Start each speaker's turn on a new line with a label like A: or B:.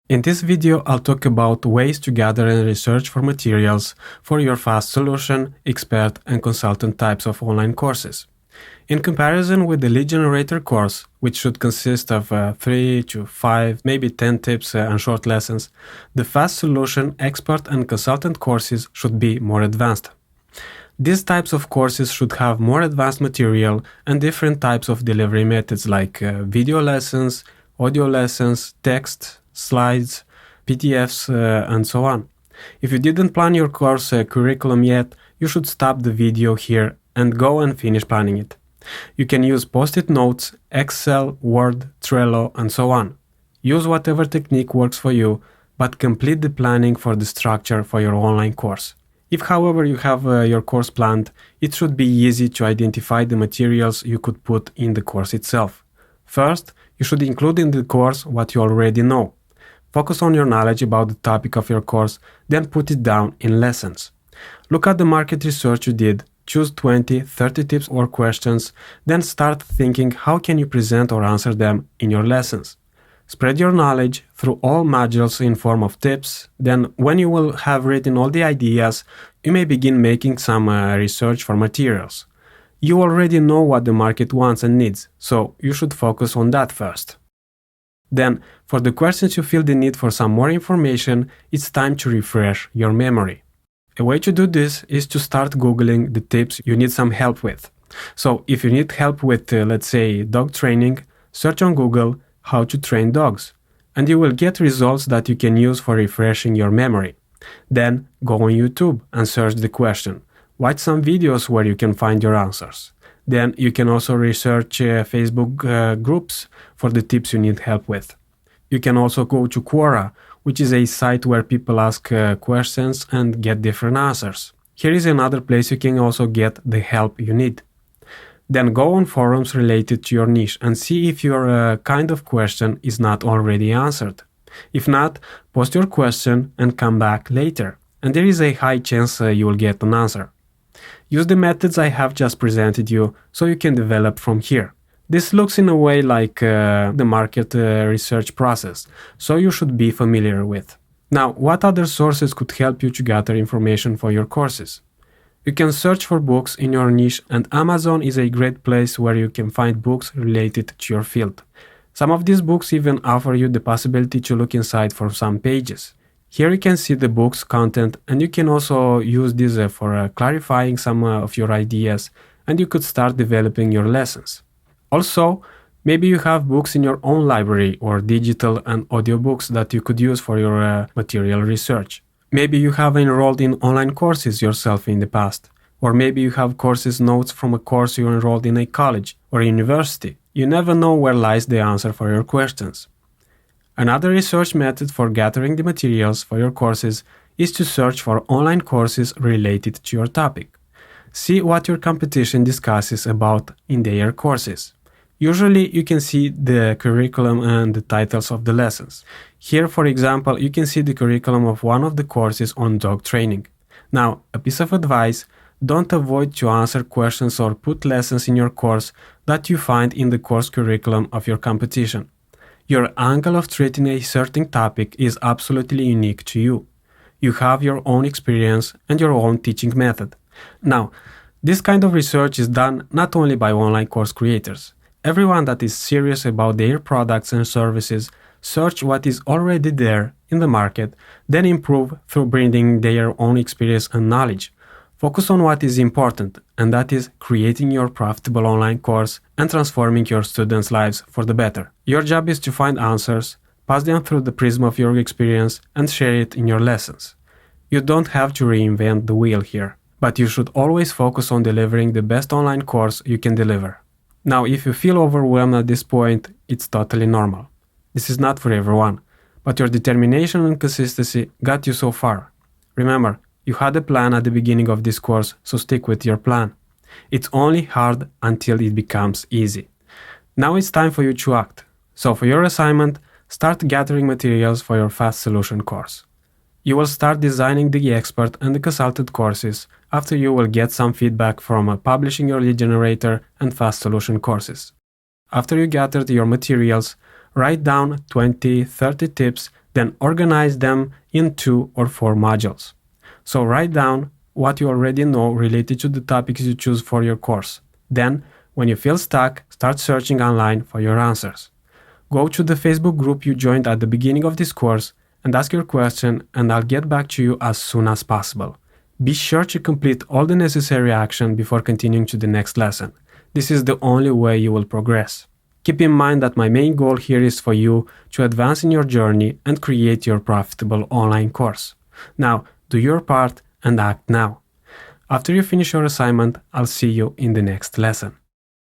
A: In this video, I'll talk about ways to gather and research for materials for your fast solution, expert, and consultant types of online courses. In comparison with the lead generator course, which should consist of 3 to 5, maybe 10 tips and short lessons, the fast solution, expert, and consultant courses should be more advanced. These types of courses should have more advanced material and different types of delivery methods like video lessons, audio lessons, text, slides, PDFs, and so on. If you didn't plan your course curriculum yet, you should stop the video here and go and finish planning it. You can use post-it notes, Excel, Word, Trello, and so on. Use whatever technique works for you, but complete the planning for the structure for your online course. If, however, you have your course planned, it should be easy to identify the materials you could put in the course itself. First, you should include in the course what you already know. Focus on your knowledge about the topic of your course, then put it down in lessons. Look at the market research you did, choose 20, 30 tips or questions, then start thinking how can you present or answer them in your lessons. Spread your knowledge through all modules in form of tips, then when you will have written all the ideas, you may begin making some research for materials. You already know what the market wants and needs, so you should focus on that first. Then, for the questions you feel the need for some more information, it's time to refresh your memory. A way to do this is to start Googling the tips you need some help with. So, if you need help with, let's say, dog training, search on Google how to train dogs, and you will get results that you can use for refreshing your memory. Then, go on YouTube and search the question. Watch some videos where you can find your answers. Then you can also research Facebook groups for the tips you need help with. You can also go to Quora, which is a site where people ask questions and get different answers. Here is another place you can also get the help you need. Then go on forums related to your niche and see if your kind of question is not already answered. If not, post your question and come back later, and there is a high chance you will get an answer. Use the methods I have just presented you so you can develop from here. This looks in a way like the market research process, so you should be familiar with. Now, what other sources could help you to gather information for your courses? You can search for books in your niche, and Amazon is a great place where you can find books related to your field. Some of these books even offer you the possibility to look inside for some pages. Here you can see the book's content, and you can also use this for clarifying some of your ideas, and you could start developing your lessons. Also, maybe you have books in your own library or digital and audiobooks that you could use for your material research. Maybe you have enrolled in online courses yourself in the past, or maybe you have courses notes from a course you enrolled in a college or university. You never know where lies the answer for your questions. Another research method for gathering the materials for your courses is to search for online courses related to your topic. See what your competition discusses about in their courses. Usually you can see the curriculum and the titles of the lessons. Here, for example, you can see the curriculum of one of the courses on dog training. Now, a piece of advice: don't avoid to answer questions or put lessons in your course that you find in the course curriculum of your competition. Your angle of treating a certain topic is absolutely unique to you. You have your own experience and your own teaching method. Now, this kind of research is done not only by online course creators. Everyone that is serious about their products and services search what is already there in the market, then improve through bringing their own experience and knowledge. Focus on what is important, and that is creating your profitable online course and transforming your students' lives for the better. Your job is to find answers, pass them through the prism of your experience, and share it in your lessons. You don't have to reinvent the wheel here, but you should always focus on delivering the best online course you can deliver. Now, if you feel overwhelmed at this point, it's totally normal. This is not for everyone, but your determination and consistency got you so far. Remember, you had a plan at the beginning of this course, so stick with your plan. It's only hard until it becomes easy. Now it's time for you to act. So for your assignment, start gathering materials for your Fast Solution course. You will start designing the expert and the consultant courses after you will get some feedback from publishing your lead generator and Fast Solution courses. After you gathered your materials, Write down 20-30 tips, then organize them in 2 or 4 modules. So write down what you already know related to the topics you choose for your course. Then, when you feel stuck, start searching online for your answers. Go to the Facebook group you joined at the beginning of this course and ask your question, and I'll get back to you as soon as possible. Be sure to complete all the necessary action before continuing to the next lesson. This is the only way you will progress. Keep in mind that my main goal here is for you to advance in your journey and create your profitable online course. Now, do your part and act now. After you finish your assignment, I'll see you in the next lesson.